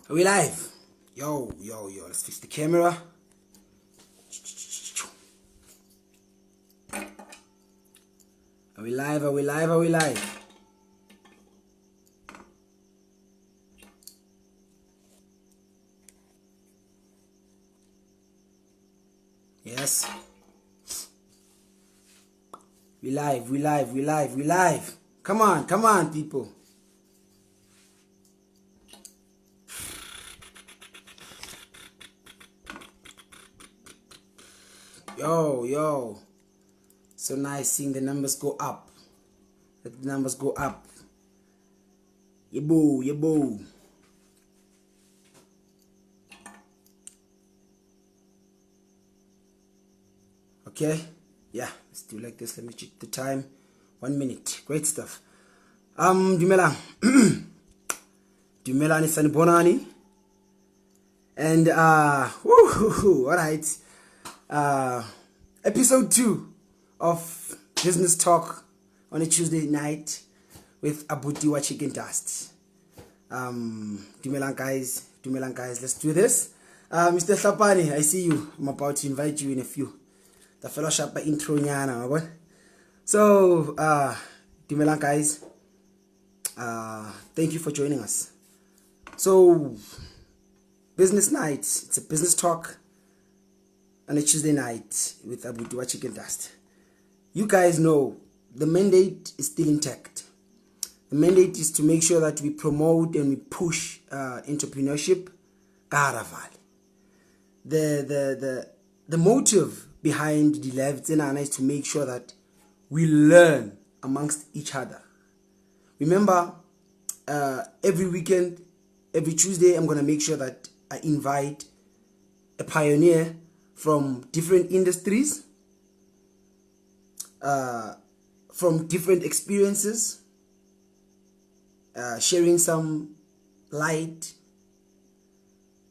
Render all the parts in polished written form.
Are we live? Yo, yo, yo, let's fix the camera. Are we live? Are we live? Are we live? Yes. We live, we live, we live, we live. Come on, people. Yo, yo. So nice seeing the numbers go up. Let the numbers go up. Yebo, yebo. Okay. Yeah, let's do like this. Let me check the time. 1 minute. Great stuff. Dumelang. Dumelang Sanibonani. And all right. Episode 2 of Business Talk on a Tuesday night with Abuti Wa Chicken Dust. Itumeleng guys, let's do this. Mr. Hlapane, I see you. I'm about to invite you in a few. The fellowship intro nyana, so Itumeleng guys, thank you for joining us. So business night, it's a business talk on a Tuesday night with Abuti Wa Chicken Dust. You guys know the mandate is still intact. The mandate is to make sure that we promote and we push entrepreneurship. The motive behind the Live is to make sure that we learn amongst each other. Remember, every weekend, every Tuesday, I'm going to make sure that I invite a pioneer from different industries, from different experiences, sharing some light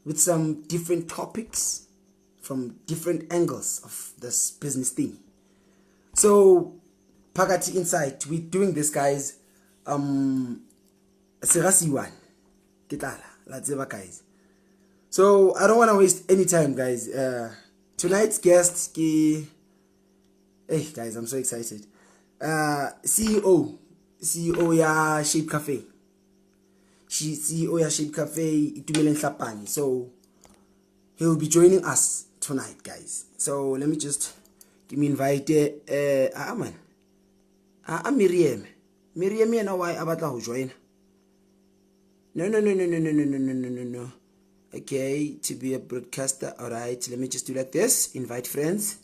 with some different topics from different angles of this business thing. So, Pakati Insight, we're doing this, guys. Serasiwan, Kitala, guys. So, I don't want to waste any time, guys. Tonight's guest, hey guys, I'm so excited. CEO ya SHAPE CAFÉ. CEO ya SHAPE CAFÉ, Itumeleng Hlapane. So he'll be joining us tonight, guys. So let me just invite man. Miriam. Miriam yena why abatla ho join? No. Okay, to be a broadcaster. All right, let me just do like this. Invite friends.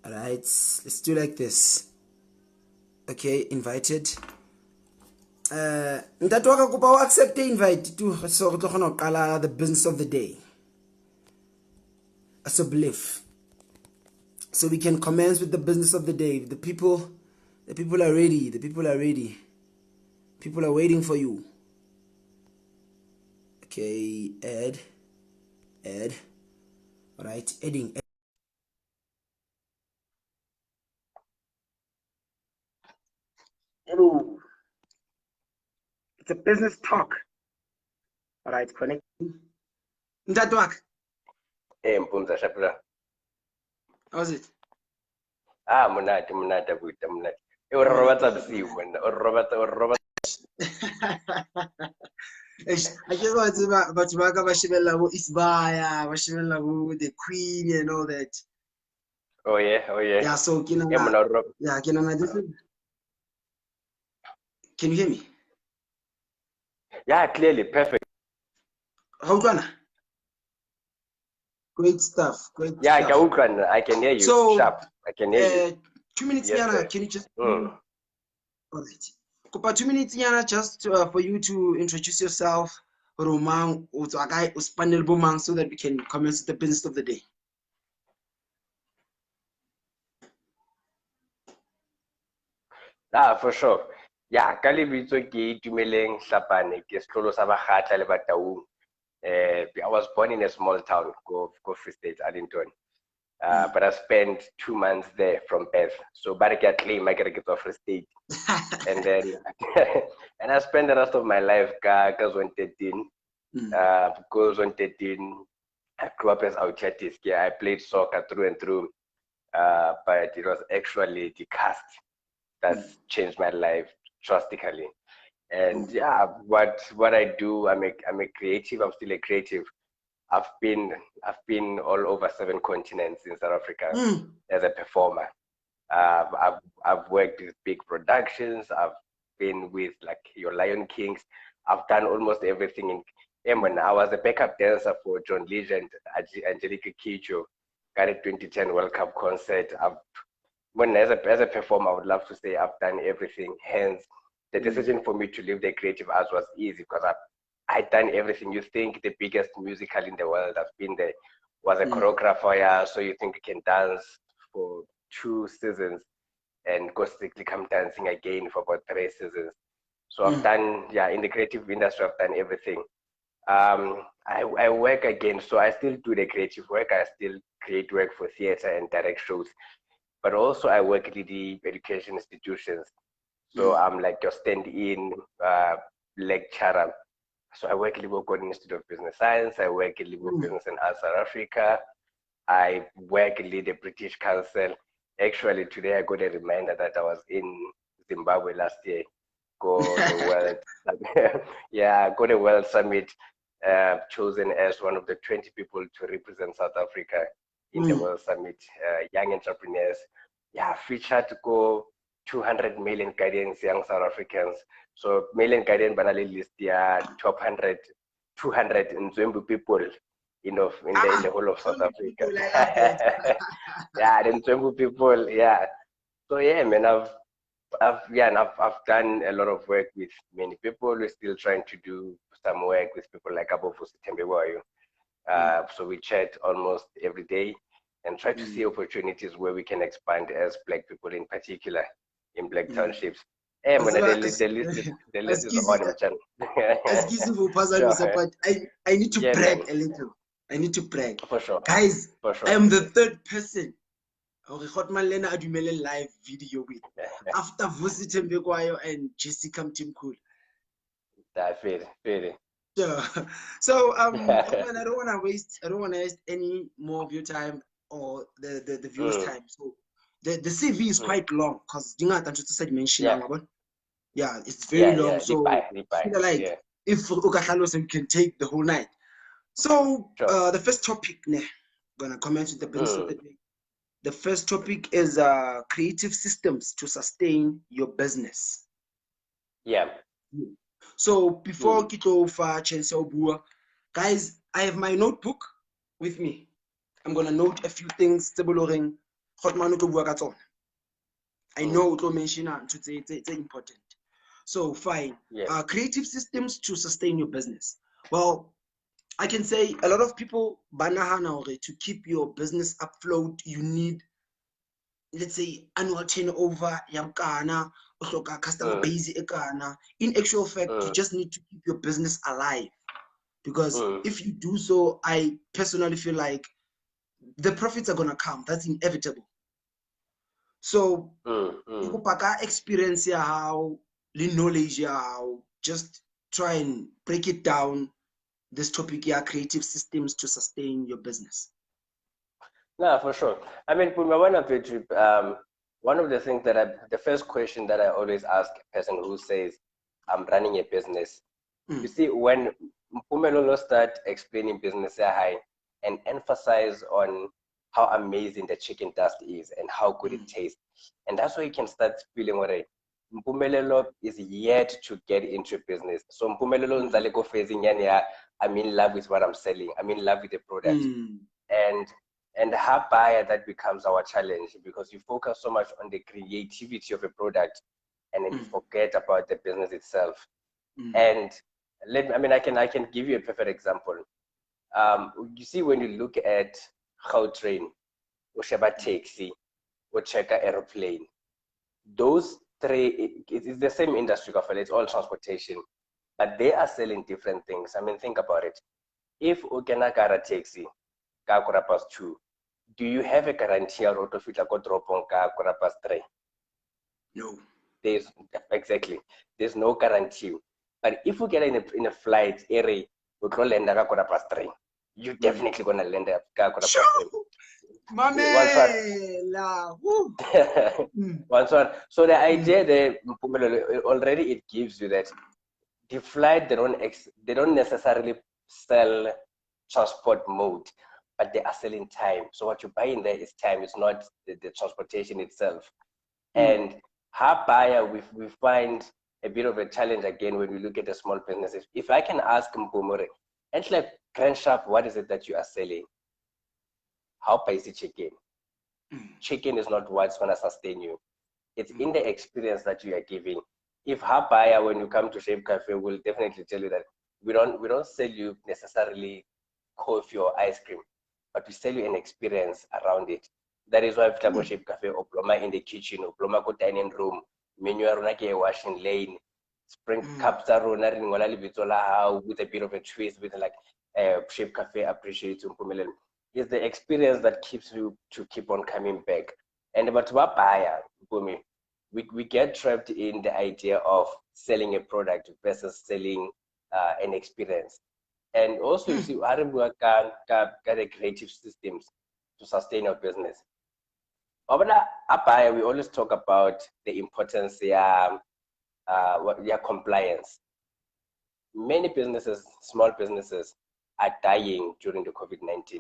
All right, let's do like this. Okay, invited. Ntatwaka kupa accept the invite to so go tloga qala the business of the day. As a belief. So we can commence with the business of the day. The people are ready. The people are ready. People are waiting for you. Okay, add. All right, adding. Hello. It's a business talk. All right, connecting. Ntatwaka. Mpunza shapula. How's it? Munati buta munati. Urobata bisiu mona. Urobata. I just want to but Bashibella Isbaya, Bashibella the Queen and all that. Oh yeah. Yeah, so can I can you hear me? Yeah, clearly, perfect. How can Great stuff. Yeah, I can hear you. So, sharp. I can hear you. 2 minutes, Yes, Yana. sir. Can you just all right. Kupa 2 minutes, Yana, just for you to introduce yourself, Romang, or to a guy who's panel bomang, so that we can commence the business of the day. For sure. Yeah, ka lebitso ke Itumeleng Hlapane, ke setlolo sa Bakgatla le Bataung. I was born in a small town, go Free State, Addington. But I spent 2 months there from birth. So I claim I get to Free State. And then and I spent the rest of my life ka zone 13 Goes on 13. I grew up as autistic. Yeah, I played soccer through and through. But it was actually the cast that's changed my life drastically. And yeah, what I do, I'm a creative. I'm still a creative. I've been all over 7 continents in South Africa as a performer. I've worked with big productions. I've been with like your Lion Kings. I've done almost everything in Yemen. I was a backup dancer for John Legend, Angelica Kidjo, got a 2010 World Cup concert. As a performer, I would love to say I've done everything. Hence, the decision for me to leave the creative arts was easy because I'd done everything. You think the biggest musical in the world, I've been there, was a choreographer, yeah, so you think you can dance for 2 seasons and go strictly come dancing again for about 3 seasons. So I've done, yeah, in the creative industry, I've done everything. I work again, so I still do the creative work. I still create work for theater and direct shows, but also I work at the education institutions. So I'm like your stand-in lecturer. So I work at the Institute of Business Science. I work at Liverpool Business and Arts South Africa. I work at the British Council. Actually, today I got a reminder that I was in Zimbabwe last year. Go the world, yeah, go the World Summit. Chosen as one of the 20 people to represent South Africa in the World Summit. Young entrepreneurs, yeah, featured to go 200 million guidance young South Africans. So million guidance banally list top 100, 200 Nzwembu people, in the whole of South Africa. Yeah, the Nzwembu people, yeah. So yeah, man, I've done a lot of work with many people. We're still trying to do some work with people like Abuti Wa Chicken Dust. So we chat almost every day and try to see opportunities where we can expand as Black people, in particular in Black townships. And when the list is on the channel. Excuse me for Pastor, but I need to brag a little. I need to brag. For sure. Guys, for sure. I am the 3rd person who got my Lena Itumeleng live video with after Vusi Tembekwayo and Jessica Mtimkul. That's very. So Hotman, I don't want to waste any more of your time or the viewers' time. So the CV is quite long because just said mention. Yeah, it's very long. So if we can take the whole night. So the first topic, gonna comment with the business of the day. The first topic is creative systems to sustain your business. Yeah. So before Kito Bua, guys, I have my notebook with me. I'm gonna note a few things. I know to mention it's important. So fine. Creative systems to sustain your business. Well, I can say a lot of people to keep your business afloat, you need, let's say, annual turnover, customer base. In actual fact, you just need to keep your business alive. Because if you do so, I personally feel like the profits are gonna come. That's inevitable. So experience how knowledge how just try and break it down. This topic here, creative systems to sustain your business. No, for sure. I mean, one of the things that the first question that I always ask a person who says, I'm running a business. You see, when Mpumelelo start explaining business high and emphasize on how amazing the chicken dust is and how good it tastes. And that's why you can start feeling what Mpumelelo is yet to get into business. So Mpumelelo nzaleko phasing I'm in love with what I'm selling. I'm in love with the product. And how buyer that becomes our challenge because you focus so much on the creativity of a product and then you forget about the business itself. And I can give you a perfect example. You see, when you look at Gautrain, or Sheba Taxi, or Checker Aeroplane, those three, it's the same industry, it's all transportation, but they are selling different things. I mean, think about it. If Ukenakara Taxi, Kakurapas 2, do you have a guarantee or autofit ko dropon Kakurapas 3? No. There's no guarantee. But if we get in a flight area, you're definitely gonna lend a Sure. Mamela. One. So the idea there, already it gives you that the flight they don't necessarily sell transport mode, but they are selling time. So what you buy in there is time. It's not the transportation itself. And her buyer, we find a bit of a challenge again when we look at the small businesses. If I can ask Mpumure, and like Grand Shop, what is it that you are selling? How is the chicken? Chicken is not what's gonna sustain you. It's in the experience that you are giving. If her buyer, when you come to Shape Cafe, will definitely tell you that we don't sell you necessarily coffee or ice cream, but we sell you an experience around it. That is why we have Shape Cafe, Oploma in the kitchen, Oploma ko dining room, menu ke washing lane, spring cups are with a bit of a twist with like Shape Cafe appreciates Umpumelelo. It's the experience that keeps you to keep on coming back. And about what buyer, we get trapped in the idea of selling a product versus selling an experience. And also, you see, how do we work the creative systems to sustain your business? Over a buyer, we always talk about the importance of compliance. Many businesses, small businesses, are dying during the COVID-19.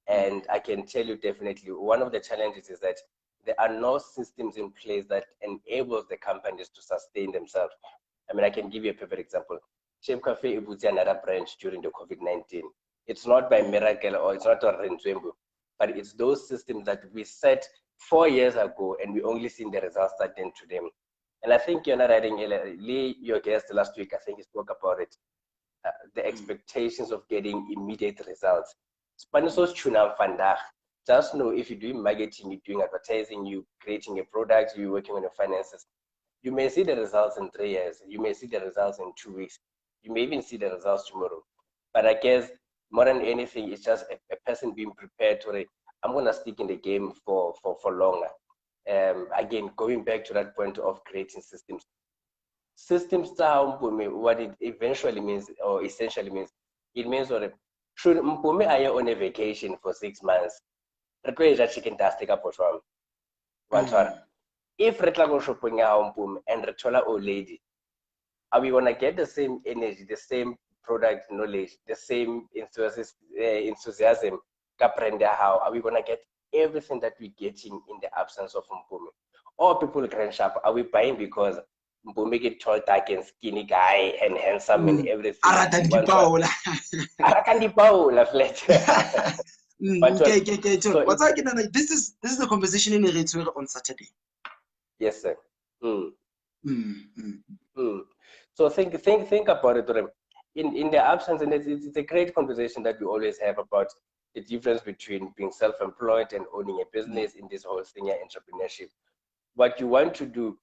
And I can tell you definitely, one of the challenges is that there are no systems in place that enables the companies to sustain themselves. I mean, I can give you a perfect example. Shape Cafe is another branch during the COVID-19. It's not by miracle or it's not a Renzwembu, but it's those systems that we set 4 years ago and we only seen the results starting to them. And I think you're not writing, Lee, your guest last week, I think he spoke about it, the expectations of getting immediate results. Just know if you're doing marketing, you're doing advertising, you're creating a product, you're working on your finances, you may see the results in 3 years, you may see the results in 2 weeks, you may even see the results tomorrow. But I guess more than anything, it's just a person being prepared to, I'm going to stick in the game for longer. Again, going back to that point of creating systems. Systems, what it eventually means or essentially means, it means that should Mpumi are on a vacation for 6 months, chicken dust for if retla shopping and retola old lady, are we gonna get the same energy, the same product knowledge, the same enthusiasm? How are we gonna get everything that we're getting in the absence of Mpumi? Or people Grand Shop, are we buying because Mpumi get tall, dark and skinny guy and handsome and everything? So, what's like, this is the conversation in the on Saturday. Yes, sir. So think about it. In the absence, and it's a great conversation that we always have about the difference between being self-employed and owning a business in this whole thing, entrepreneurship. What you want to do,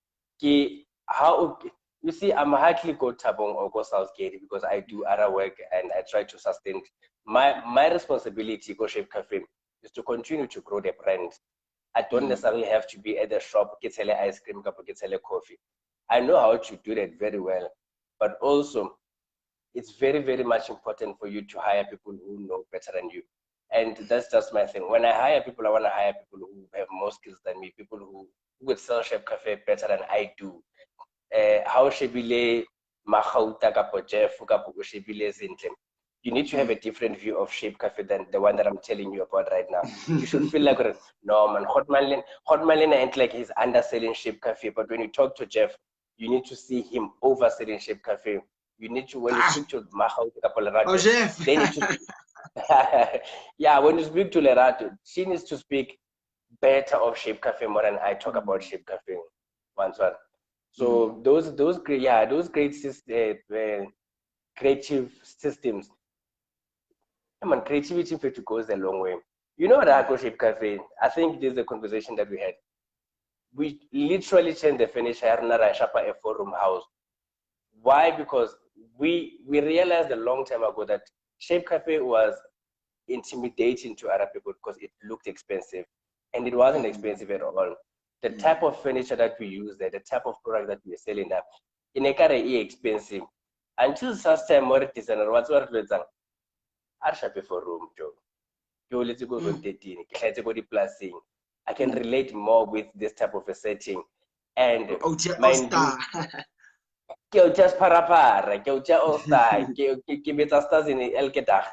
how you see, I'm hardly go Tabong or go Southgate because I do other work and I try to sustain. My responsibility, Go Shape Cafe, is to continue to grow the brand. I don't necessarily have to be at the shop, get sell ice cream, get sell coffee. I know how to do that very well, but also it's very, very much important for you to hire people who know better than you. And that's just my thing. When I hire people, I want to hire people who have more skills than me, people who would sell Shape Cafe better than I do. How Shebile Mahauta kapo Jeff kapo Shebile Zintle. You need to have a different view of Shape Cafe than the one that I'm telling you about right now. You should feel like, no man, Hot Malin ain't like he's underselling Shape Cafe. But when you talk to Jeff, you need to see him overselling Shape Cafe. You need to, when you speak to Mahauta kapo Lerato, Jeff. they need to yeah, when you speak to Lerato, she needs to speak better of Shape Cafe more than I talk about Shape Cafe once. So those great creative systems. Come on, creativity goes a long way. You know what I go Shape Cafe? I think this is the conversation that we had. We literally changed the furniture in a 4-room house. Why? Because we realized a long time ago that Shape Cafe was intimidating to other people because it looked expensive, and it wasn't expensive at all. The type of furniture that we use there, the type of product that we're selling there, in a car expensive. until such time more designer what's what I SHAPE for room, Joe. Let's go on 13. Let's go plusing. I can relate more with this type of a setting. And mind you, just parapara, all star, stars in El Kedah.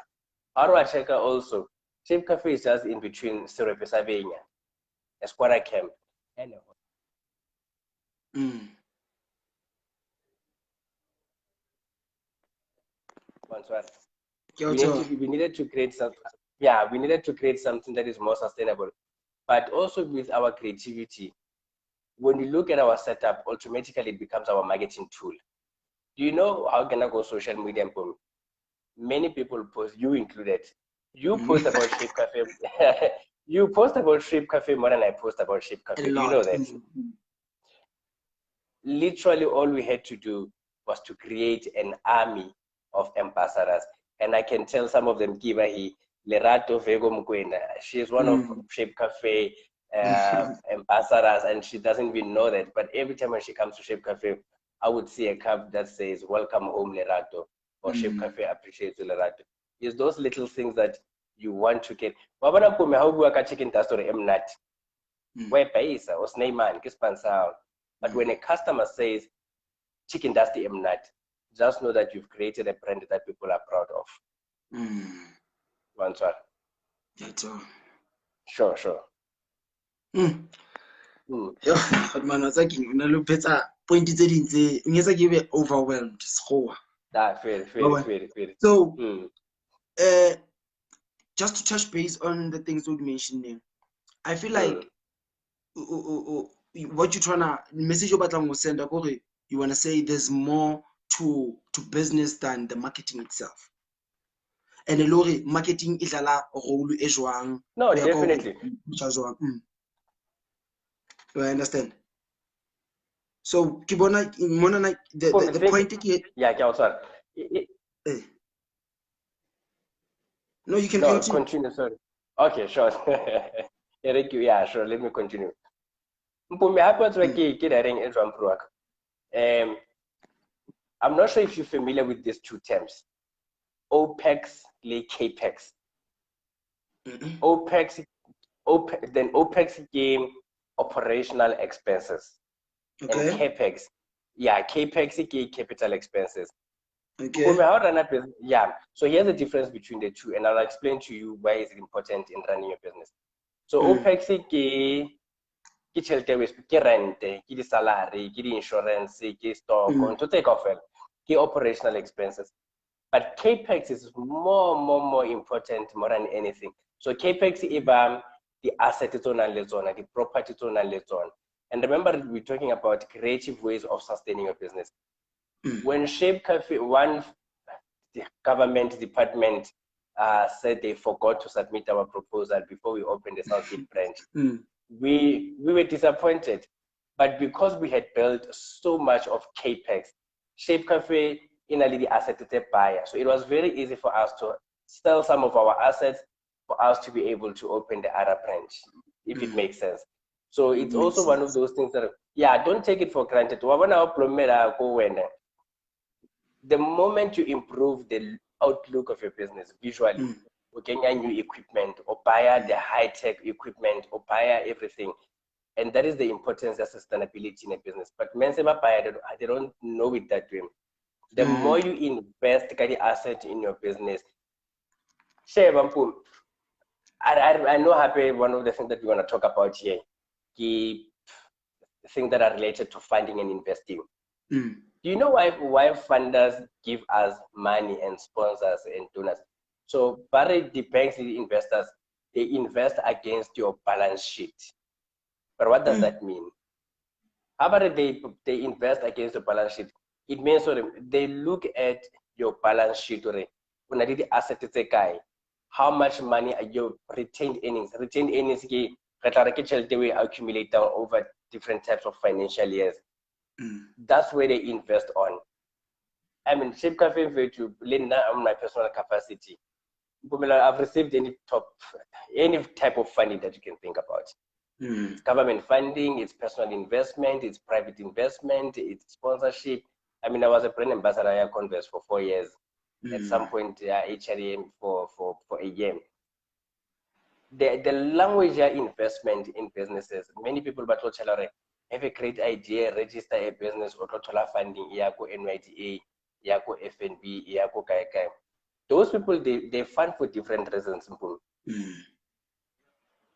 Our checker also. SHAPE Cafe is just in between Syrup Savania, Esquire Camp, and we needed to create something. Yeah, we needed to create something that is more sustainable, but also with our creativity. When you look at our setup, automatically it becomes our marketing tool. Do you know how can I go social media? Many people post, you included. You post about SHAPE Cafe. You post about SHAPE Cafe more than I post about SHAPE Cafe. Do you know that? Literally, all we had to do was to create an army of ambassadors. And I can tell some of them, Kibahi, Lerato Vego Mkwena, she's one of SHAPE Cafe ambassadors, and she doesn't even know that. But every time when she comes to SHAPE Cafe, I would see a cup that says, "Welcome home, Lerato," or SHAPE Cafe appreciates Lerato. It's those little things that you want to get. Wabana pume how buaka chicken dust or emnat. Where paisa or snayman, kispansa. But when a customer says chicken dust emnat, just know that you've created a brand that people are proud of. One shot. That's all. Sure. But man, was like you know better point it in the give overwhelmed score. That fair. So just to touch base on the things we mentioned there, I feel like what you're trying to message you about send you want to say there's more to business than the marketing itself. And the lori marketing is a role e no, definitely. I understand. So Kibona the point here. Yeah, sorry. No, you can continue. Sorry. Okay, sure. Yeah, sure. Let me continue. I'm not sure if you're familiar with these two terms. OPEX, CAPEX. Then OPEX game operational expenses. Okay. And CAPEX. Yeah, CAPEX capital expenses. Okay. Yeah. So here's the difference between the two, and I'll explain to you why it's important in running your business. So OPEX ke rent, ke salary, ke insurance, ke stock, on to take off ke operational expenses. But CAPEX is more important more than anything. So CAPEX is the asset on the property on. And remember, we're talking about creative ways of sustaining your business. When SHAPE Cafe, one government department said they forgot to submit our proposal before we opened the Southgate branch, we were disappointed. But because we had built so much of CAPEX, SHAPE Cafe the asset buyer. So it was very easy for us to sell some of our assets for us to be able to open the other branch, if it makes sense. So it's also one of those things that, yeah, don't take it for granted. The moment you improve the outlook of your business visually, getting new equipment or buy the high-tech equipment or buy everything. And that is the importance of sustainability in a business. But they don't know it that way. The more you invest the asset in your business, I know happy one of the things that we want to talk about here, the things that are related to funding and investing. Do you know why funders give us money and sponsors and donors? So, but the banks, the investors, they invest against your balance sheet. But what does that mean? How about they invest against your balance sheet? It means they look at your balance sheet or when I did the asset how much money are your retained earnings? Retained earnings they accumulate over different types of financial years. That's where they invest on. I mean, SHAPE Cafe virtue, on my personal capacity. I've received any type of funding that you can think about. It's government funding, it's personal investment, it's private investment, it's sponsorship. I mean, I was a brand ambassador at Converse for 4 years. At some point, HRM for a year. The language investment in businesses, many people but have a great idea, register a business, or funding, NYDA, FNB, those people, they fund for different reasons.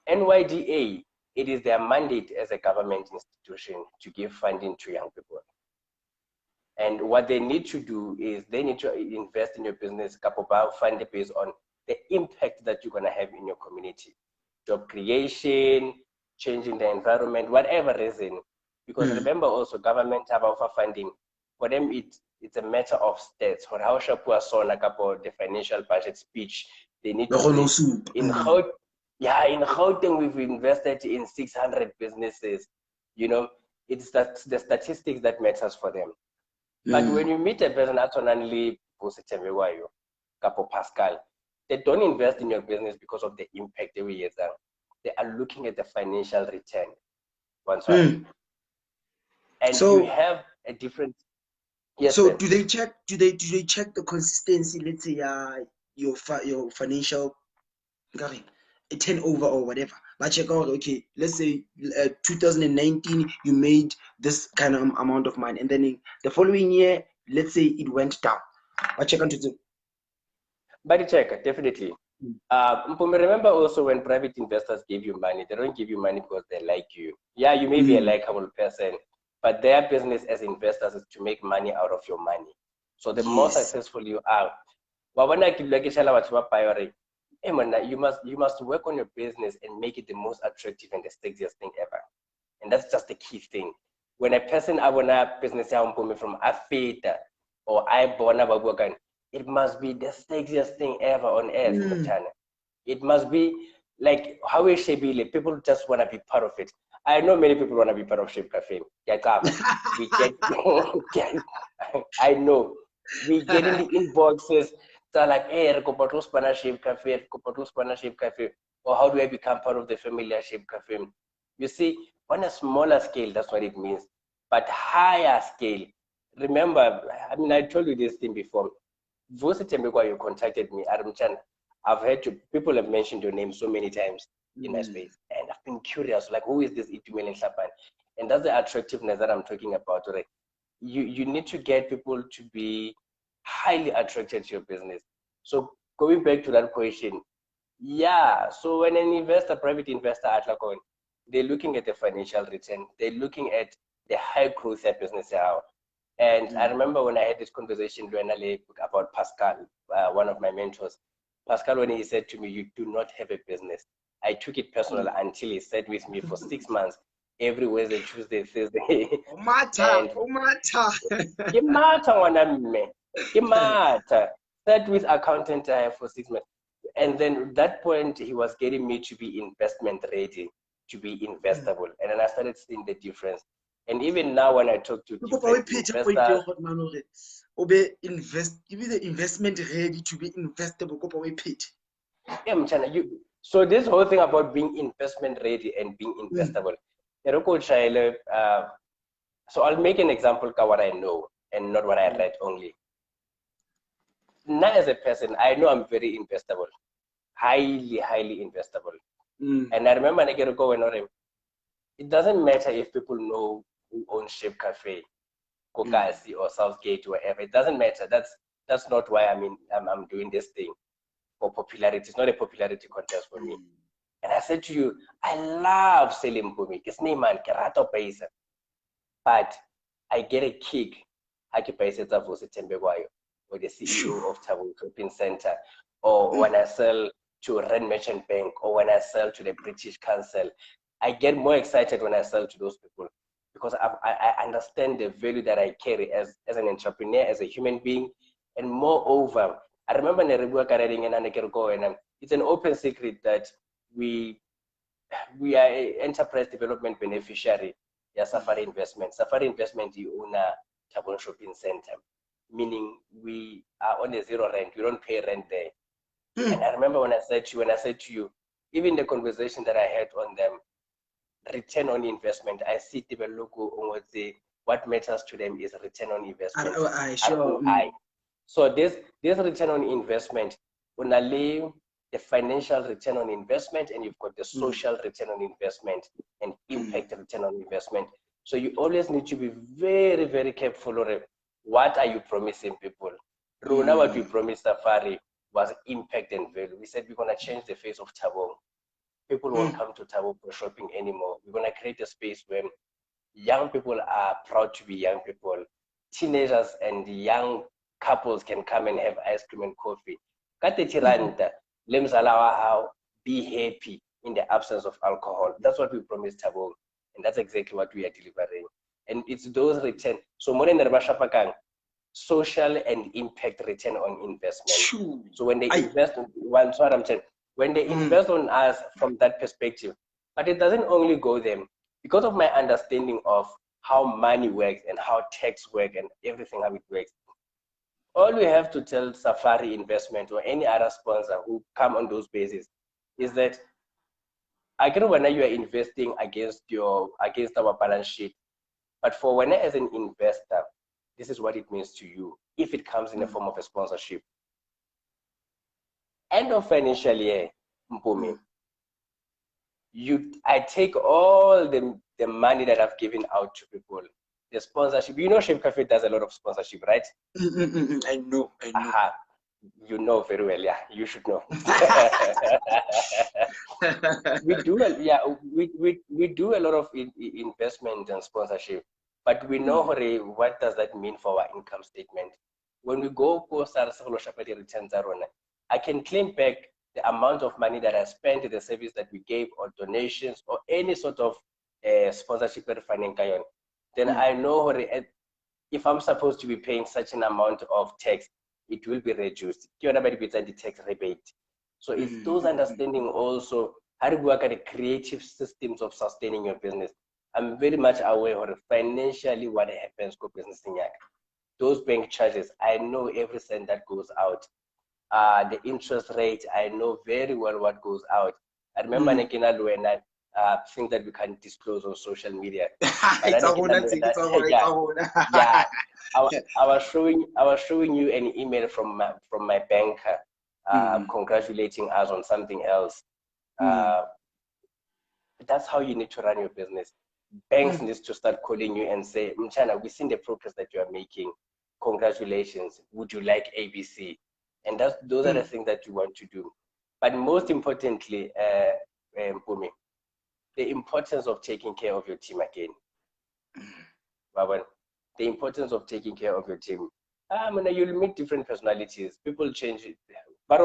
NYDA, it is their mandate as a government institution to give funding to young people. And what they need to do is they need to invest in your business, fund based on the impact that you're going to have in your community. Job creation, changing the environment, whatever reason. Because remember also, government have offer funding. For them, it's a matter of stats. For how Shapua saw the financial budget speech, they need to say, in Gauteng, we've invested in 600 businesses. You know, it's the statistics that matters for them. But when you meet a person Pascal, they don't invest in your business because of the impact they are looking at the financial return. And so, you have a different. Yes, so do they check the consistency, let's say your financial turnover or whatever? But check out, okay, let's say 2019 you made this kind of amount of money, and then the following year, let's say it went down. But check on to do. But check, definitely. Remember also when private investors give you money, they don't give you money because they like you. Yeah, you may be a likable person, but their business as investors is to make money out of your money. So the more successful you are, you must work on your business and make it the most attractive and the sexiest thing ever. And that's just the key thing. When a person I want a business from Afeta or I born it must be the sexiest thing ever on earth. It must be like how we Shebile, people just want to be part of it. I know many people want to be part of SHAPE CAFÉ. I know. We get in the inboxes. So like, hey, SHAPE CAFÉ, or how do I become part of the family at SHAPE CAFÉ? You see, on a smaller scale, that's what it means. But higher scale, remember, I mean, I told you this thing before. You contacted me, Adam Chan. I've heard people have mentioned your name so many times in my space, and I've been curious, like, who is this Itumeleng Hlapane? And that's the attractiveness that I'm talking about. Right? You need to get people to be highly attracted to your business. So going back to that question, so when an investor, private investor at Lacon, they're looking at the financial return, they're looking at the high growth their business are. And I remember when I had this conversation about Pascal, one of my mentors. Pascal, when he said to me, you do not have a business. I took it personal until he sat with me for 6 months, every Wednesday, Tuesday, Thursday. Sat with accountant for 6 months. And then at that point, he was getting me to be investment ready, to be investable. And then I started seeing the difference. And even now, when I talk to different investors, give you the investment ready to be investable. So this whole thing about being investment ready and being investable. So I'll make an example of what I know and not what I read only. Now as a person, I know I'm very investable, highly investable. And I remember it doesn't matter if people know who owns SHAPE CAFÉ, Kokasi or Southgate, wherever. It doesn't matter. That's not why I'm doing this thing for popularity. It's not a popularity contest for me. And I said to you, I love selling Bumi. It's name man Kerato Paisa. But I get a kick. Haki Paisa Tavosi Tembegwayo, or the CEO of Tabo Shopping Center, or when I sell to Rand Merchant Bank, or when I sell to the British Council. I get more excited when I sell to those people because I understand the value that I carry as an entrepreneur, as a human being. And moreover, I remember it's an open secret that we are an enterprise development beneficiary. Safari Investment. Safari Investment, you own a Tabon Shopping Center, meaning we are on a zero rent. We don't pay rent there. And I remember when I said to you, even the conversation that I had on them, return on investment, I see the logo on what what matters to them is return on investment. Sure. ROI. So this return on investment, only the financial return on investment, and you've got the social return on investment and impact return on investment. So you always need to be very, very careful. What are you promising people? Rona, what we promised Safari was impact and value. We said we're going to change the face of Thabo. People won't come to Thabo for shopping anymore. We're going to create a space where young people are proud to be young people. Teenagers and young couples can come and have ice cream and coffee. Be happy in the absence of alcohol. That's what we promised Thabo, and that's exactly what we are delivering. And it's those return. So more than the social and impact return on investment. So when they invest, when they invest on us from that perspective, but it doesn't only go there. Because of my understanding of how money works and how tax works and everything how it works, all we have to tell Safari Investment or any other sponsor who come on those bases is that I get when you are investing against our balance sheet, but for when as an investor, this is what it means to you if it comes in the form of a sponsorship. End of financial year, Mpumi, I take all the money that I've given out to people, the sponsorship. You know, SHAPE CAFÉ does a lot of sponsorship, right? I know. You know very well, yeah. You should know. we do a lot of investment and sponsorship, but we know what does that mean for our income statement. When we go post our returns, I can claim back the amount of money that I spent in the service that we gave, or donations, or any sort of sponsorship. Then I know if I'm supposed to be paying such an amount of tax, it will be reduced. The tax rebate. So it's those understanding also how to work at the creative systems of sustaining your business. I'm very much aware of financially what happens to business in Yak. Those bank charges, I know every cent that goes out. The interest rate, I know very well what goes out. I remember when I think that we can't disclose on social media. I was showing you an email from my banker congratulating us on something else. That's how you need to run your business. Banks need to start calling you and say, Mchana, we've seen the progress that you are making. Congratulations. Would you like ABC? And those are the things that you want to do. But most importantly, Mpumi, the importance of taking care of your team again. The importance of taking care of your team. You'll meet different personalities. People change. But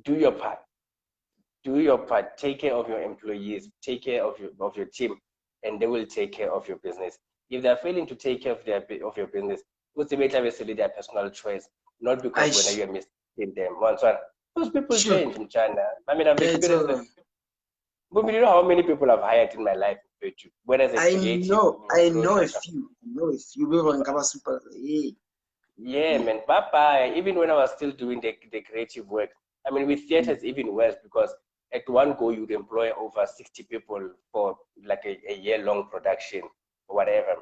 do your part. Do your part. Take care of your employees. Take care of your team, and they will take care of your business. If they're failing to take care of your business, what's the matter with their personal choice? Not because when you are mistake them. Those people change in China. I mean, I've experienced it. But you know how many people I've hired in my life? I know a few. Yeah, man. Papa, even when I was still doing the creative work, I mean, with theater, it's even worse because at one go, you'd employ over 60 people for like a year-long production or whatever.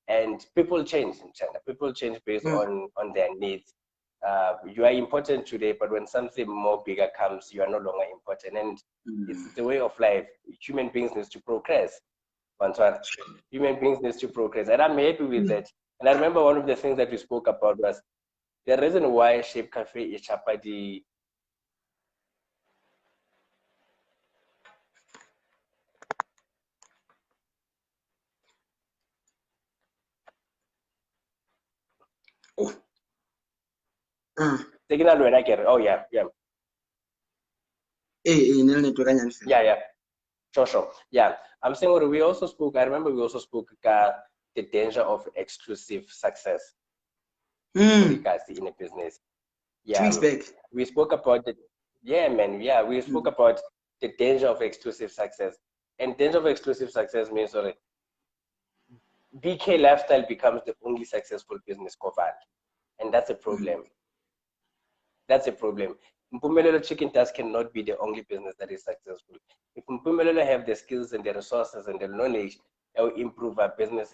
And people change in China. People change based on their needs. You are important today, but when something more bigger comes, you are no longer important. And it's the way of life. Human beings need to progress. Human beings need to progress. And I'm happy with that. And I remember one of the things that we spoke about was the reason why SHAPE CAFÉ is Chapadi. Oh, yeah. Yeah. Sure. Yeah. I'm saying we also spoke, I remember we also spoke the danger of exclusive success in a business. Yeah. 2 weeks back. We spoke about it. Yeah, man. Yeah, we spoke about the danger of exclusive success. And danger of exclusive success means BK Lifestyle becomes the only successful business covered. And that's a problem. That's a problem. Itumeleng Chicken Dust cannot be the only business that is successful. If Itumeleng have the skills and the resources and the knowledge improve our business,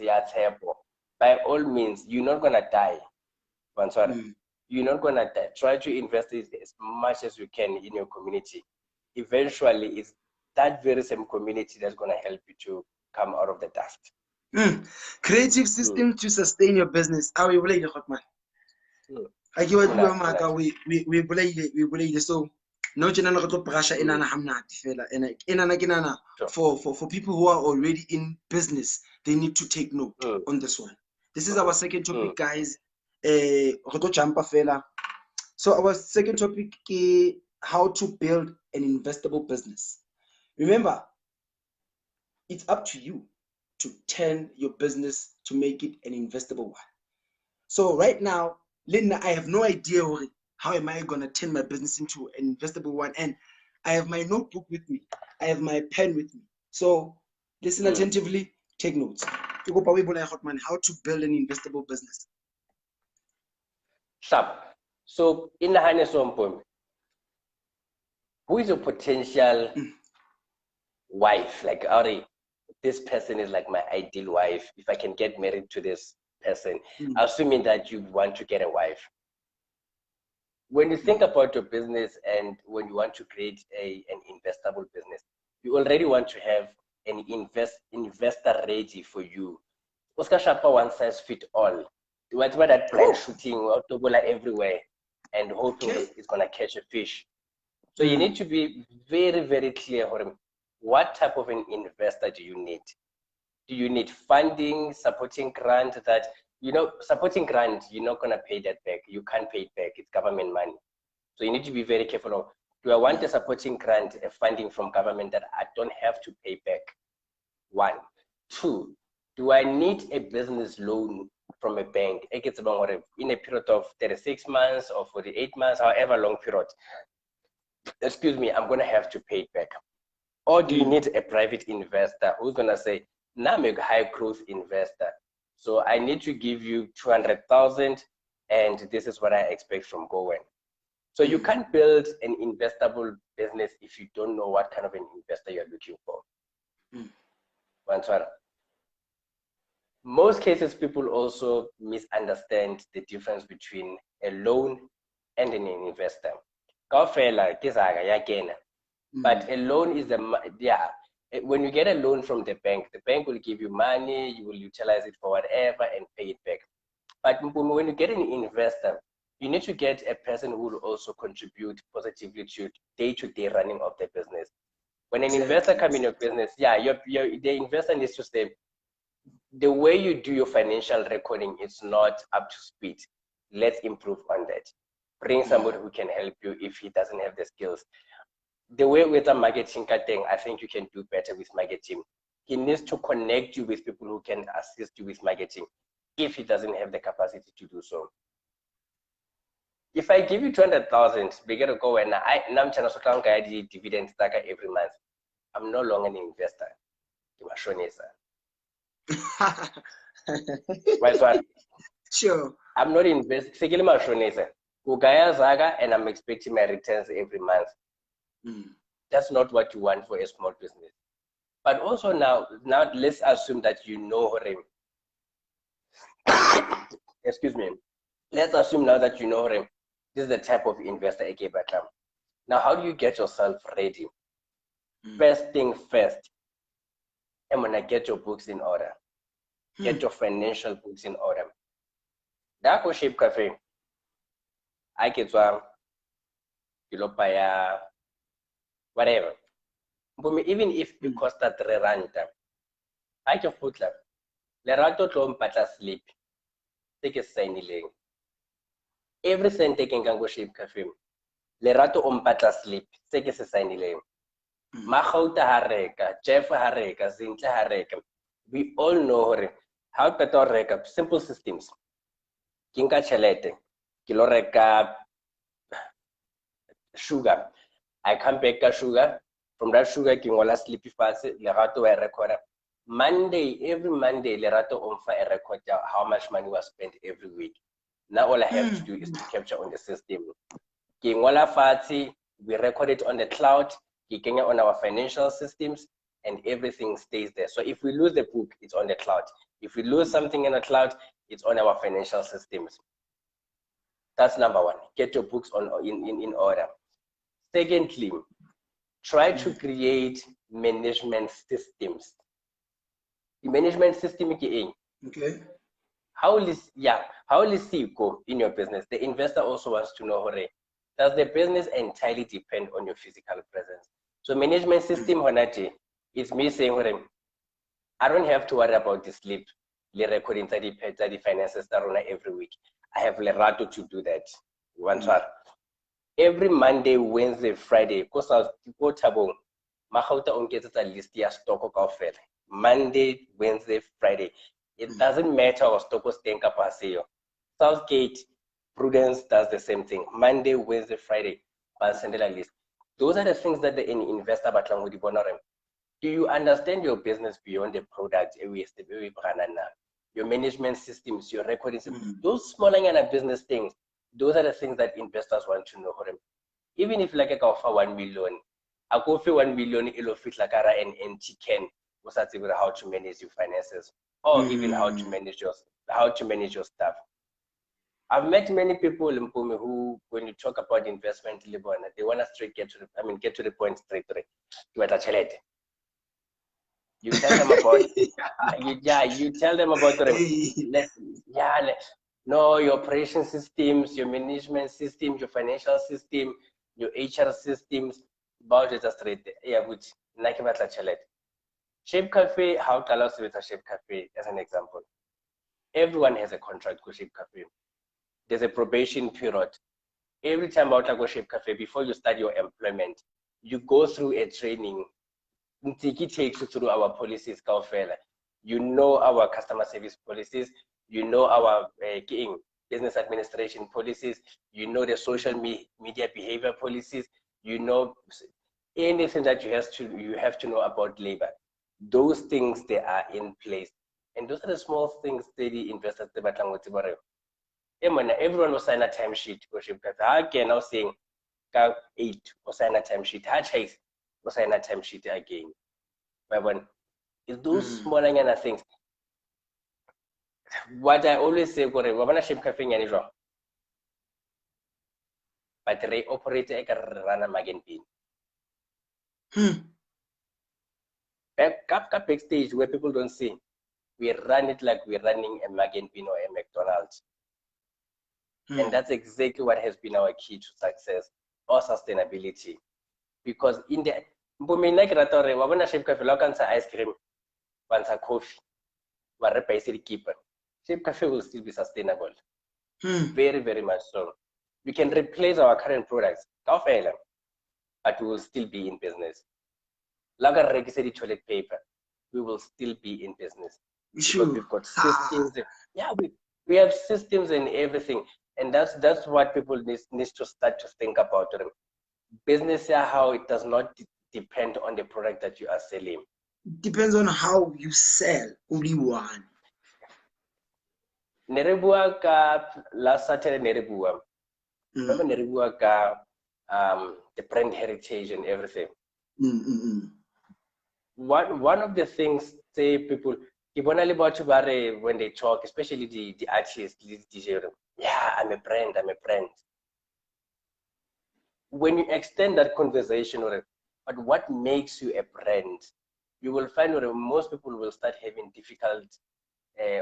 by all means, you're not gonna die. You're not gonna die. Try to invest as much as you can in your community. Eventually, it's that very same community that's gonna help you to come out of the dust. Creative system to sustain your business. How we believe it, man. I give it we believe so. No, for people who are already in business, they need to take note on this one. This is our second topic, guys. So our second topic is how to build an investable business. Remember, it's up to you to turn your business to make it an investable one. So right now, Linda, I have no idea how am I going to turn my business into an investable one. And I have my notebook with me. I have my pen with me. So listen attentively, take notes. How to build an investable business. Sharp. So in the Hane Sompom, who is your potential wife? Like, Ari, this person is like my ideal wife. If I can get married to this person, assuming that you want to get a wife. When you think about your business and when you want to create an investable business, you already want to have an investor ready for you. Oscar Shapa one size fit all. Whatever that blind shooting everywhere and hoping it's gonna catch a fish. So you need to be very, very clear for him. What type of an investor do you need? Do you need funding, supporting grant that, supporting grant, you're not gonna pay that back. You can't pay it back, it's government money. So you need to be very careful of, do I want a supporting grant, a funding from government that I don't have to pay back? 1. 2, do I need a business loan from a bank? In a period of 36 months or 48 months, however long period, I'm gonna have to pay it back. Or do you need a private investor who's gonna say, now I'm a high growth investor, so I need to give you 200,000 and this is what I expect from going. So you can't build an investable business if you don't know what kind of an investor you're looking for. Most cases, people also misunderstand the difference between a loan and an investor. But a loan is when you get a loan from the bank will give you money, you will utilize it for whatever and pay it back. But when you get an investor, you need to get a person who will also contribute positively to day-to-day running of the business. When an investor comes in your business, the investor needs to say, the way you do your financial recording is not up to speed. Let's improve on that. Bring somebody who can help you if he doesn't have the skills. The way with the marketing thing, I think you can do better with marketing. He needs to connect you with people who can assist you with marketing if he doesn't have the capacity to do so. If I give you 200,000, we gotta go and I'm trying to get dividend stacker every month. I'm no longer an investor. Sure. I'm not investing. And I'm expecting my returns every month. That's not what you want for a small business. But also now let's assume that you know him. Excuse me. Let's assume now that you know him. This is the type of investor I gave back. Now, how do you get yourself ready? First thing first, I'm gonna get your books in order. Get your financial books in order. That was SHAPE Cafe. I get one, whatever. But even if it costs 3 rand, I can put like, Lerato tlom patla sleep. Take a sign. Every cent taken can go SHAPE Cafe. Lerato patla sleep. Take a sign. Mahouta hareka, Jeff hareka, Zintle hareka. We all know how to reka simple systems. Kinka chelete, kiloreka sugar. I can bake sugar. From that sugar, kingola sleepy fast, Lerato a recorder. Every Monday, Lerato a record how much money was spent every week. Now all I have to do is to capture on the system. Kingola fati, we record it on the cloud, on our financial systems. and everything stays there. So if we lose the book, it's on the cloud. If we lose something in the cloud, it's on our financial systems. That's number one. Get your books in order. Secondly, try to create management systems. The management system, okay. how is go in your business? The investor also wants to know, does the business entirely depend on your physical presence? So management system, it's me saying, I don't have to worry about the sleep, the recording, the finances that run every week. I have Lerato to do that. Every Monday, Wednesday, Friday, because I go tabong, Mahauta on gets a list ya stock of Monday, Wednesday, Friday. It doesn't matter what stock was think up Southgate, Prudence does the same thing. Monday, Wednesday, Friday, I'll send a list. Those are the things that the investor batlang with the. Do you understand your business beyond the product? Your management systems, your recording systems, those smaller business things, those are the things that investors want to know. Even if like I offer 1 million, I go for 1 million, it'll fit like an empty can, how to manage your finances, or even how to manage your stuff. I've met many people in Mpumi who, when you talk about investment, they want to get to the point straight. You tell them about you tell them about your operation systems, your management systems, your financial system, your HR systems, about it straight. Yeah, which SHAPE Cafe, how Talos with a SHAPE Cafe as an example. Everyone has a contract with SHAPE Cafe. There's a probation period. Every time out go SHAPE Cafe, before you start your employment, you go through a training. Ntiki takes you through our policies, you know our customer service policies, you know our business administration policies, you know the social media behavior policies, you know anything that you have to know about labor. Those things, they are in place, and those are the small things that the investors everyone will sign a timesheet. Again, I was saying 8 or sign a timesheet. Chase will sign a timesheet again. But it's those smaller things. What I always say, we're going to SHAPE Cafe but they operate like a run a magazine pin. Backstage where people don't see, we run it like we're running a magazine pin or a McDonald's. And that's exactly what has been our key to success or sustainability. Because in the SHAPE Cafe, ice cream, once a coffee, SHAPE Cafe will still be sustainable. Very, very much so. We can replace our current products, but we will still be in business. Like a regular toilet paper, we will still be in business. Because we've got systems. We have systems and everything. And that's what people need to start to think about. Business, how it does not depend on the product that you are selling. It depends on how you sell. Only one. Nerebua ka last Saturday Nerebua. Remember Nerebua ka the brand heritage and everything. One of the things say people when they talk, especially the artists, the DJ, I'm a brand. When you extend that conversation, but what makes you a brand, you will find that most people will start having difficult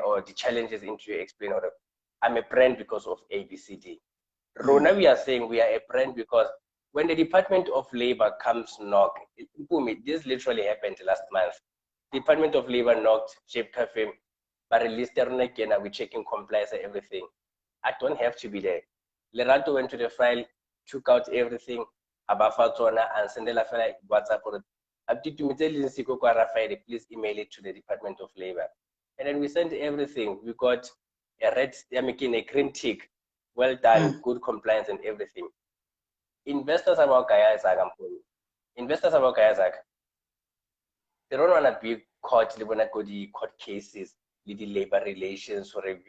or the challenges into explain, I'm a brand because of ABCD. Rona, we are saying we are a brand because when the Department of Labor comes knock, this literally happened last month. Department of Labor knocked SHAPE Cafe, but released again, we're checking compliance and everything. I don't have to be there. Lerato went to the file, took out everything, Abafatona, and sent a file WhatsApp or please email it to the Department of Labor. And then we sent everything. We got a green tick. Well done, good compliance and everything. Investors about Investors about they don't want to be caught, they want to go to court cases, with the labor relations, or if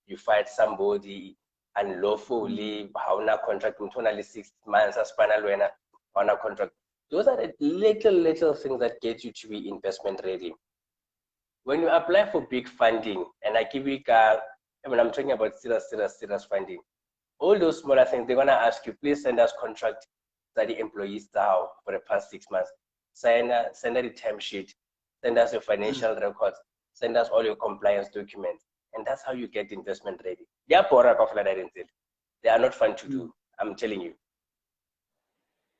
you fight somebody unlawfully, how na contract, 6 months, as panel on a contract. Those are the little things that get you to be investment ready. When you apply for big funding, and I give you, I'm talking about serious funding, all those smaller things, they're going to ask you, please send us contract that the employees now for the past 6 months. Send us the term sheet, send us your financial records, send us all your compliance documents. And that's how you get investment ready. They are poor of They are not fun to do, I'm telling you.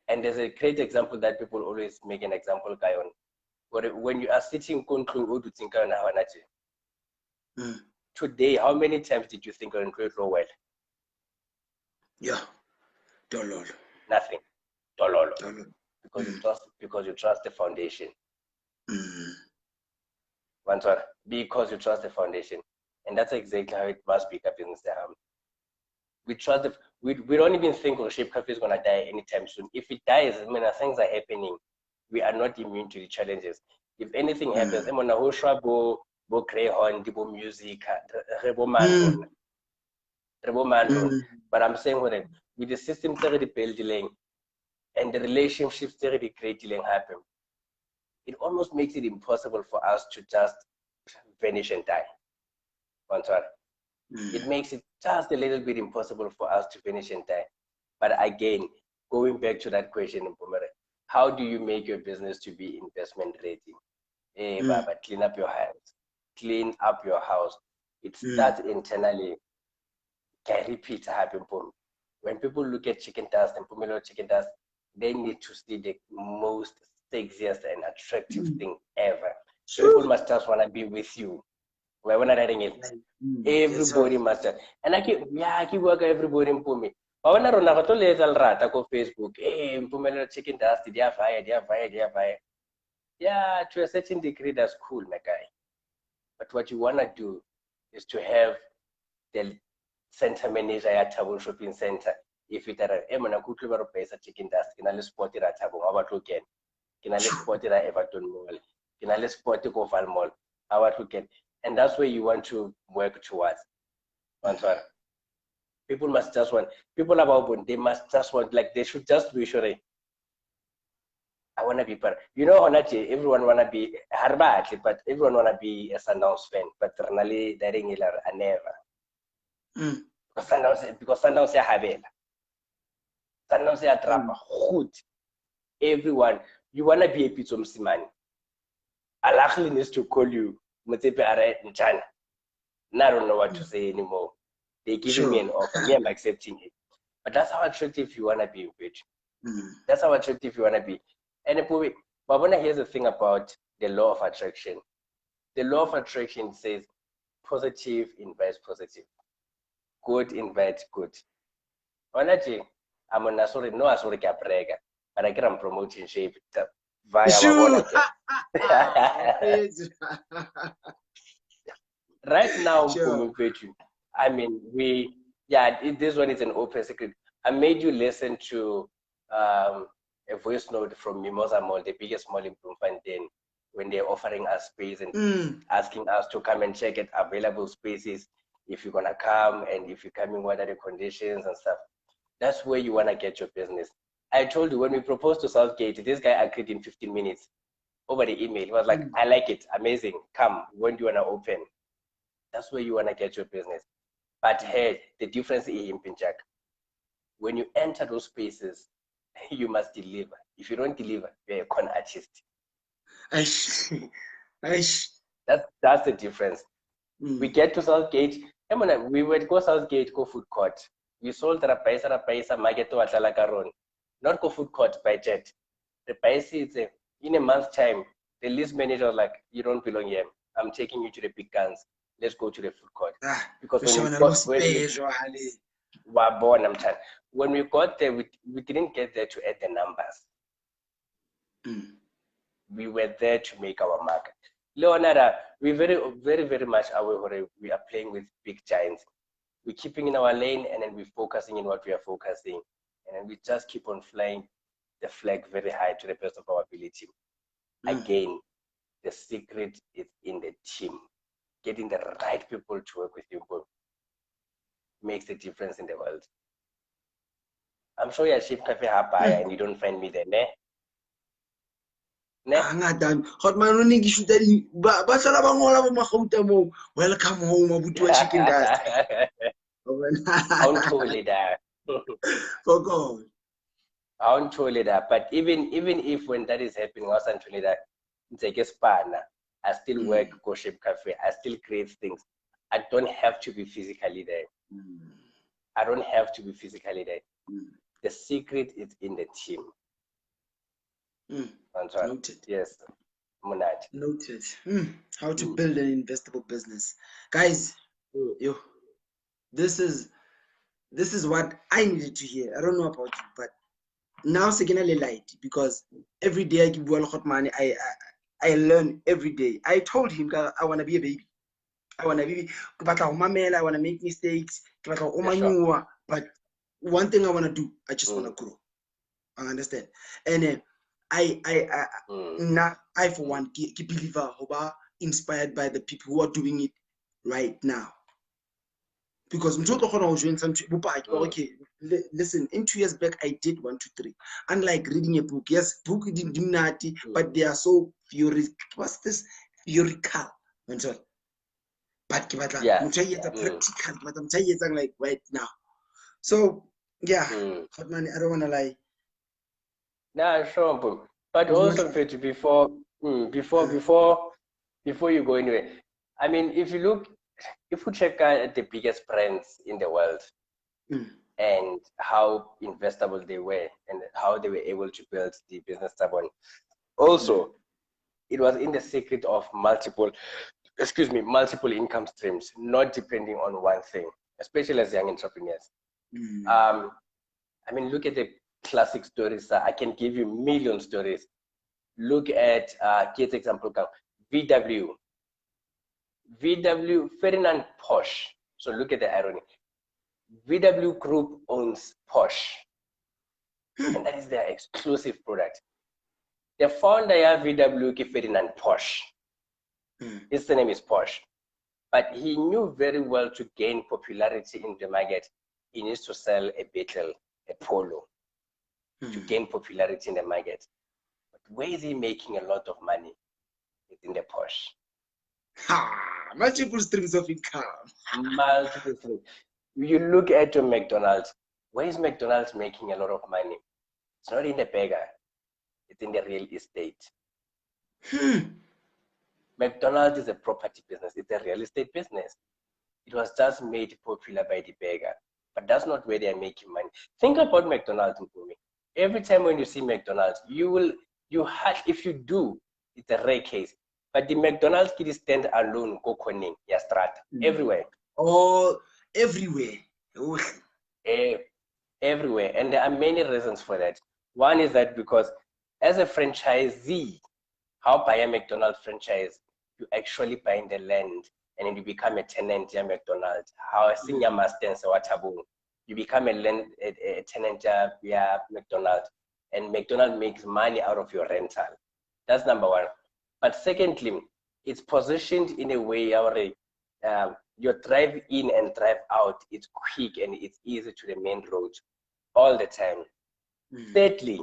And there's a great example that people always make an example guy on. When you are sitting today, how many times did you think on well? Yeah, dollar. Nothing. Dollar. Because you trust the foundation. Because you trust the foundation. And that's exactly how it must be business. We trust we don't even think SHAPE CAFÉ is gonna die anytime soon. If it dies, I mean, things are happening. We are not immune to the challenges. If anything happens, I'm gonna bo Greyhound, bo music, but I'm saying with the systems that are building and the relationships that are creating happen, it almost makes it impossible for us to just vanish and die. It makes it just a little bit impossible for us to finish and die. But again, going back to that question, how do you make your business to be investment ready? Baba, clean up your house. Clean up your house. It starts internally. Can repeat happen. When people look at chicken dust and Pumelo chicken dust, they need to see the most sexiest and attractive thing ever. People must just want to be with you. We're not writing it. Everybody must. And I keep working everybody in Pumi. But when I run out of Facebook, hey, Pumelo chicken dust, they are fire. Yeah, to a certain degree, that's cool, my guy. But what you want to do is to have the center manager at Tabo Shopping Center. If it are a good chicken dust, can I spot it at Tabo? How about weekend? Can I spot it at Everton Mall? Can I spot it at Oval Mall? How about weekend? And that's where you want to work towards. People must just want, people about they must just want, like they should just be sure. I want to be part. You know, everyone want to be Harvard, but everyone want to be a Sundowns fan. But really, they're never. Because Sundowns are Habel. Sundowns are Trapper. Good. Everyone, you want to be a pizza man. Allah needs to call you. I don't know what to say anymore. They're giving me an offer. Me, I'm accepting it. But that's how attractive you want to be, bitch. That's how attractive you want to be. And but here's the thing about the law of attraction. The law of attraction says positive invites positive. Good invites good. Honestly, I'm not sorry, no, sorry, but I can promoting SHAPE via right now, I mean, this one is an open secret. I made you listen to a voice note from Mimosa Mall, the biggest mall in Bloemfontein, when they're offering us space and asking us to come and check at available spaces if you're gonna come, and if you're coming, what are the conditions and stuff. That's where you wanna get your business. I told you when we proposed to Southgate, this guy agreed in 15 minutes over the email. He was like, I like it, amazing, come, when do you wanna open? That's where you wanna get your business. But hey, the difference is in Pinchak. When you enter those spaces, you must deliver. If you don't deliver, you're a con artist. That's the difference. We get to Southgate. We would go Southgate, go food court. We sold the paisa market to Atlakaron. Not go food court by jet. The paisa is in a month's time. The list manager was like, you don't belong here. I'm taking you to the big guns. Let's go to the food court. Because when we got there, we didn't get there to add the numbers. We were there to make our mark. Leonardo, we're very much aware we are playing with big giants. We're keeping in our lane, and then we're focusing in what we are focusing. And then we just keep on flying the flag very high to the best of our ability. Again, the secret is in the team. Getting the right people to work with you makes a difference in the world. I'm sure you're SHAPE CAFÉ and you don't find me there, ne? Ne? Done. Hot man running issue that but welcome home, Abuti Wa Chicken Dust. Aren't totally there. For God. Aren't totally there. But even if when that is happening, I wasn't totally that. It's like a span. I still work go SHAPE Cafe. I still create things. I don't have to be physically there. I don't have to be physically there. The secret is in the team. Noted. Yes. Munad. Noted. How to build an investable business. Guys, yo, this is what I needed to hear. I don't know about you, but now secondly light, because every day I give well hot money. I learn every day. I told him I wanna be a baby. I wanna be I wanna make mistakes, but one thing I wanna do, I just wanna grow. I understand. And then now I for one keep believer who are inspired by the people who are doing it right now. Because okay, listen, in 2 years back I did 1, 2, 3. Unlike reading a book, yes, book didn't do nothing, but they are so what's this theoretical? But practical, like right now. So yeah, hot man, I don't wanna lie. Nah, sure, but also before you go anywhere, I mean, if you check out at the biggest brands in the world and how investable they were and how they were able to build the business upon, also it was in the secret of multiple income streams, not depending on one thing, especially as young entrepreneurs. I mean, look at the classic stories. I can give you million stories. Look at kids example, VW, Ferdinand Porsche. So look at the irony. VW Group owns Porsche, and that is their exclusive product. The founder of VW is Ferdinand Porsche. His name is Porsche, but he knew very well to gain popularity in the market, he needs to sell a Beetle, a Polo, to gain popularity in the market. But where is he making a lot of money? It's in the Porsche. Multiple streams of income. Multiple streams. You look at your McDonald's. Where is McDonald's making a lot of money? It's not in the burger. It's in the real estate. McDonald's is a property business. It's a real estate business. It was just made popular by the burger, but that's not where they're making money. Think about McDonald's, Mpumi. Every time when you see McDonald's, if you do, it's a rare case. But the McDonald's kid stand alone, go koning, strata, everywhere. Oh, everywhere. Everywhere. And there are many reasons for that. One is that because as a franchisee, how buy a McDonald's franchise, you actually buy the land and then you become a tenant at McDonald's. How a senior master and you become a tenant at McDonald's, and McDonald's makes money out of your rental. That's number one. But secondly, it's positioned in a way where your drive in and drive out, it's quick and it's easy to the main road all the time. Thirdly,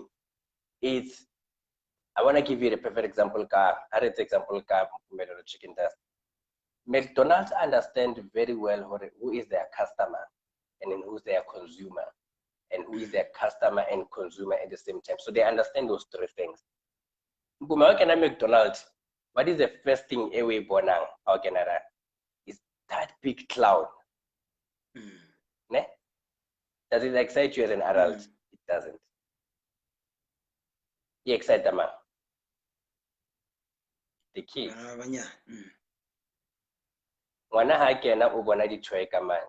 I want to give you a perfect example. Chicken Dust. McDonald's understand very well who is their customer and then who's their consumer, and who is their customer and consumer at the same time. So they understand those three things. McDonald's, what is the first thing away bonang? Is that big cloud. Ne? Does it excite you as an adult? It doesn't. You excite them. The key. Ngwana ha kena o bona di-toy ka man.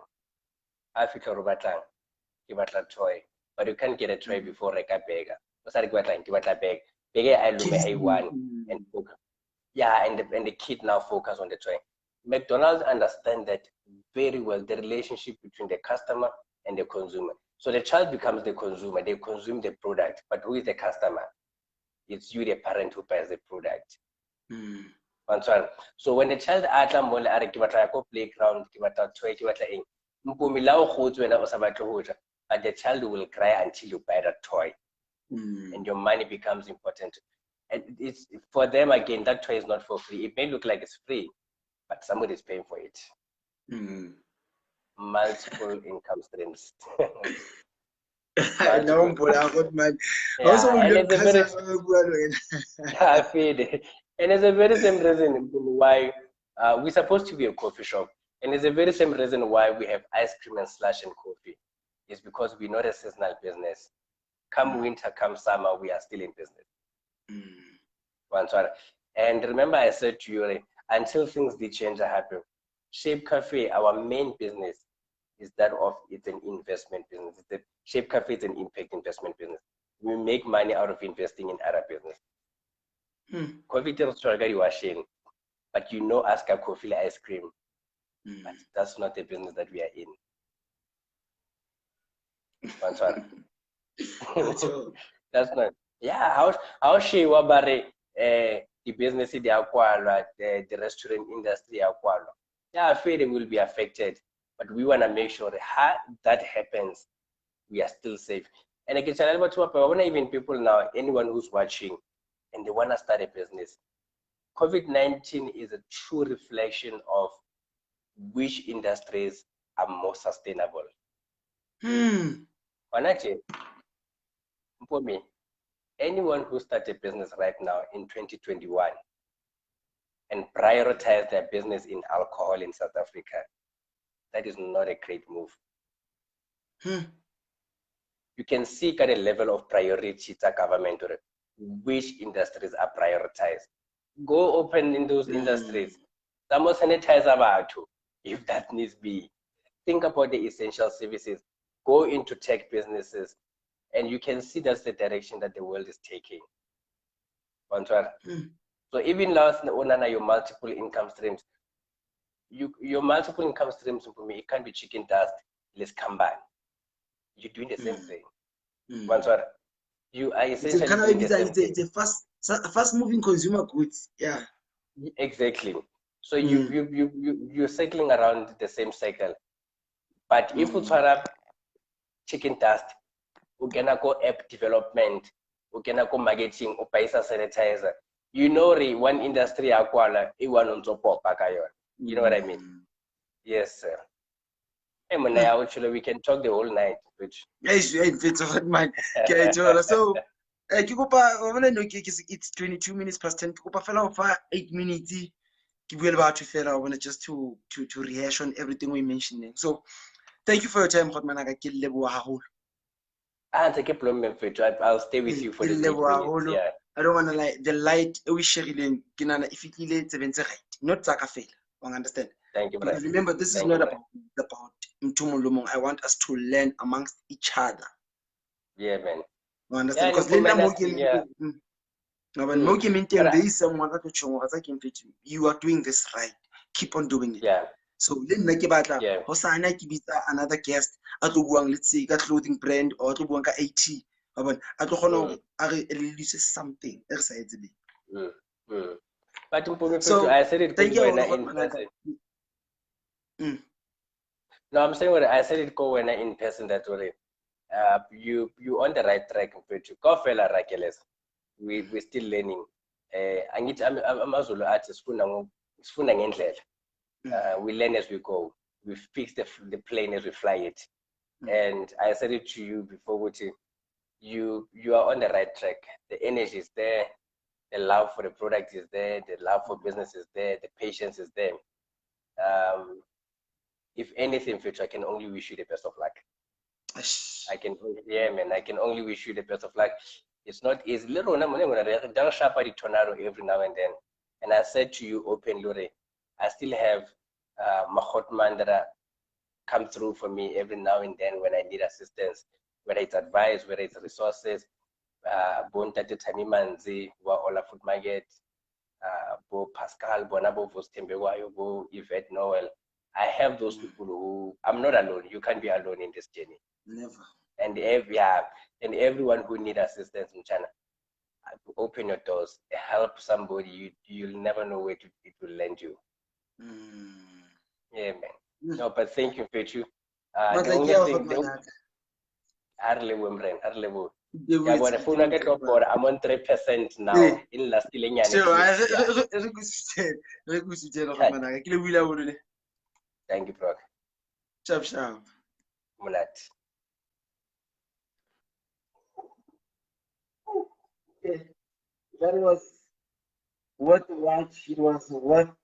A fihla re batlang ke batla toy, but you can't get a toy before reka burger. O sa re ke batlang ke batla burger. Burger I lume A1 and focus. Yeah, and the kid now focus on the toy. McDonald's understand that very well, the relationship between the customer and the consumer. So the child becomes the consumer, they consume the product, but who is the customer? It's you, the parent, who buys the product. So when the child go playground, but the child will cry until you buy that toy, and your money becomes important. And it's for them again, that toy is not for free. It may look like it's free, but somebody is paying for it. Multiple income streams. No, but I got man. Yeah, Also, and look, it's a very and it's a very same reason why we're supposed to be a coffee shop, and it's a very same reason why we have ice cream and slush and coffee. It's because we're not a seasonal business. Come winter, come summer, we are still in business. And remember, I said to you, until things did change or happen, SHAPE Cafe, our main business is that of it's an investment business. SHAPE Cafe is an impact investment business. We make money out of investing in other business. Coffee struggle you are sharing, but you know, ask a coffee ice cream, but that's not the business that we are in. That's not. Yeah, how she wabare the business the restaurant industry yeah, I feel it will be affected, but we want to make sure that that happens, we are still safe. And I can tell you about I want to even people now, anyone who's watching and they want to start a business. COVID-19 is a true reflection of which industries are more sustainable. For me, anyone who starts a business right now in 2021 and prioritize their business in alcohol in South Africa, that is not a great move. You can see at a level of priority to government or which industries are prioritized. Go open in those industries. Some sanitize about if that needs be. Think about the essential services. Go into tech businesses, and you can see that's the direction that the world is taking. So even last on your multiple income streams, your multiple income streams for me, it can be chicken dust, let's combine. You're doing the same thing. You are essentially it's a fast moving consumer goods. Yeah. Exactly. So you're cycling around the same cycle. But if you turn up chicken dust, we're gonna go app development, we're gonna go marketing, or paisa sanitizer. You know, one industry aquala, one on top of you know what I mean? Yes, sir. Hey, actually, we can talk the whole night, which it's hot, man. So, it's 22 minutes past 10. 8 minutes. I want just to rehash on everything we mentioned. So, thank you for your time, Hotman. I'll stay with you for the 8 minutes. Yeah. I don't want to like the light we share in if it right. Not Zakafel. Understand? Thank you, brother. Remember, this is not about Itumeleng. I want us to learn amongst each other. Yeah, man. Understand? Because there is someone that you are doing this right. Keep on doing it. Yeah. So another guest let's say clothing brand or AT something. But so I said it thank you in person. No, I'm saying what I said it go when in person that way. You on the right track to go fella rakeles. We're still learning. I'm Azulu artist we learn as we go. We fix the plane as we fly it. And I said it to you before, which you are on the right track. The energy is there, the love for the product is there, the love for business is there, the patience is there. If anything, future, I can only wish you the best of luck. I can only wish you the best of luck. It's not easy. Little every now and then. And I said to you openly, I still have Mahotman that come through for me every now and then when I need assistance, whether it's advice, whether it's resources. Bontate Tamimanzi, Ola Food Market, Bo Pascal, Bonabo Vostembewayo, Bo Yvette Noel. I have those people who I'm not alone. You can't be alone in this journey. Never. And everyone who needs assistance in China, open your doors, help somebody. You'll never know where it will land you. Yeah, man. No, but thank you, Pechu. Yeah, but the phone I get up for I'm on 3% now in last year. Thank you, bro. Sharp. Mulat. That was what the watch. It was what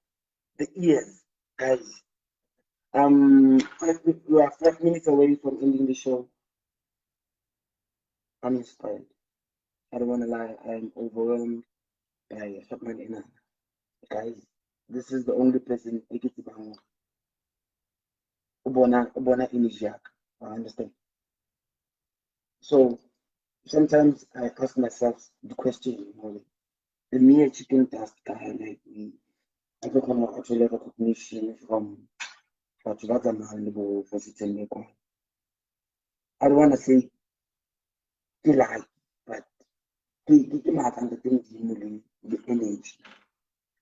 the ears, guys. We are 5 minutes away from ending the show. I'm inspired. I don't want to lie. I'm overwhelmed by Shapman Ina. Guys, this is the only person I get to bang. Ubona Inisiak. I understand. So sometimes I ask myself the question, the mere chicken dust guy like me, I don't want to actually recognition from what for I don't want to say the lie, but the energy.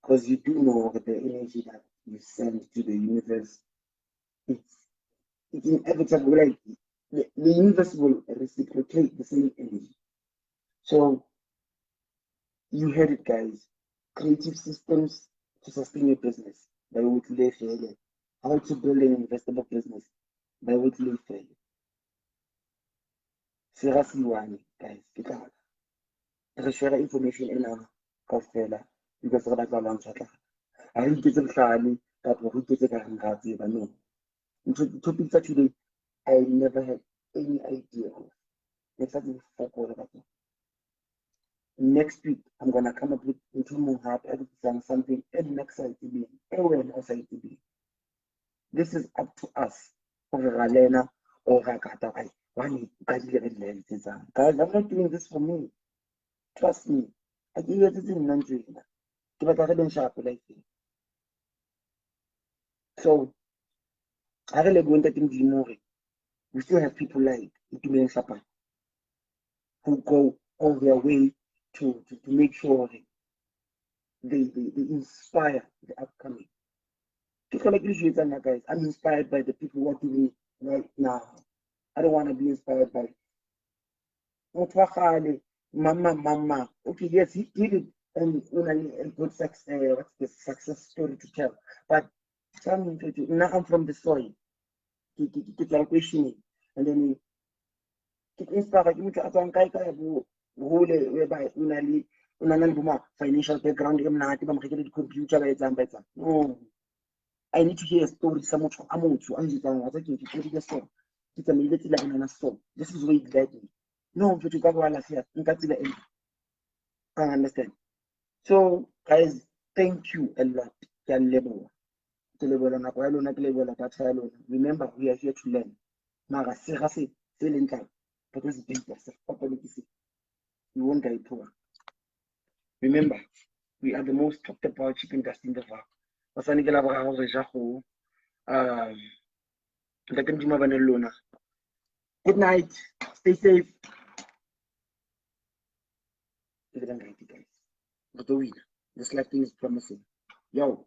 Because you do know that the energy that you send to the universe, it's inevitable. Like the universe will reciprocate the same energy. So you heard it, guys. Creative systems to sustain your business by Whitley Failure. How to build an investable business by Whitley Failure. Seriously, one, guys. Re share information in our Kofela because of that long chat. I didn't get them shyly, but we get it and got it. I know. Topics that today I never had any idea of. Exactly for about it. Next week, I'm gonna come up with Itumeleng Hlapane something and next side to be everyone outside to be. This is up to us. Or Galena or Rakata. Guys, I'm not doing this for me. Trust me. I give you this in Nigeria. So I really go into things more. We still have people like Itumeleng Hlapane who go all their way to make sure they inspire the upcoming. Guys, I'm inspired by the people who are doing it right now. I don't want to be inspired by Mama. Okay, yes, he did it and a good what's the success story to tell. But tell me, now I'm from the soil. Get like questioning. And then get inspired. Whereby financial background, computer, no. I need to hear a story. This is where it led me. No, I understand. So, guys, thank you a lot. Remember, we are here to learn. Because we won't die poor. Remember, we are the most talked about chicken dust in the world. Good night. Stay safe. Guys. This life thing is promising. Yo.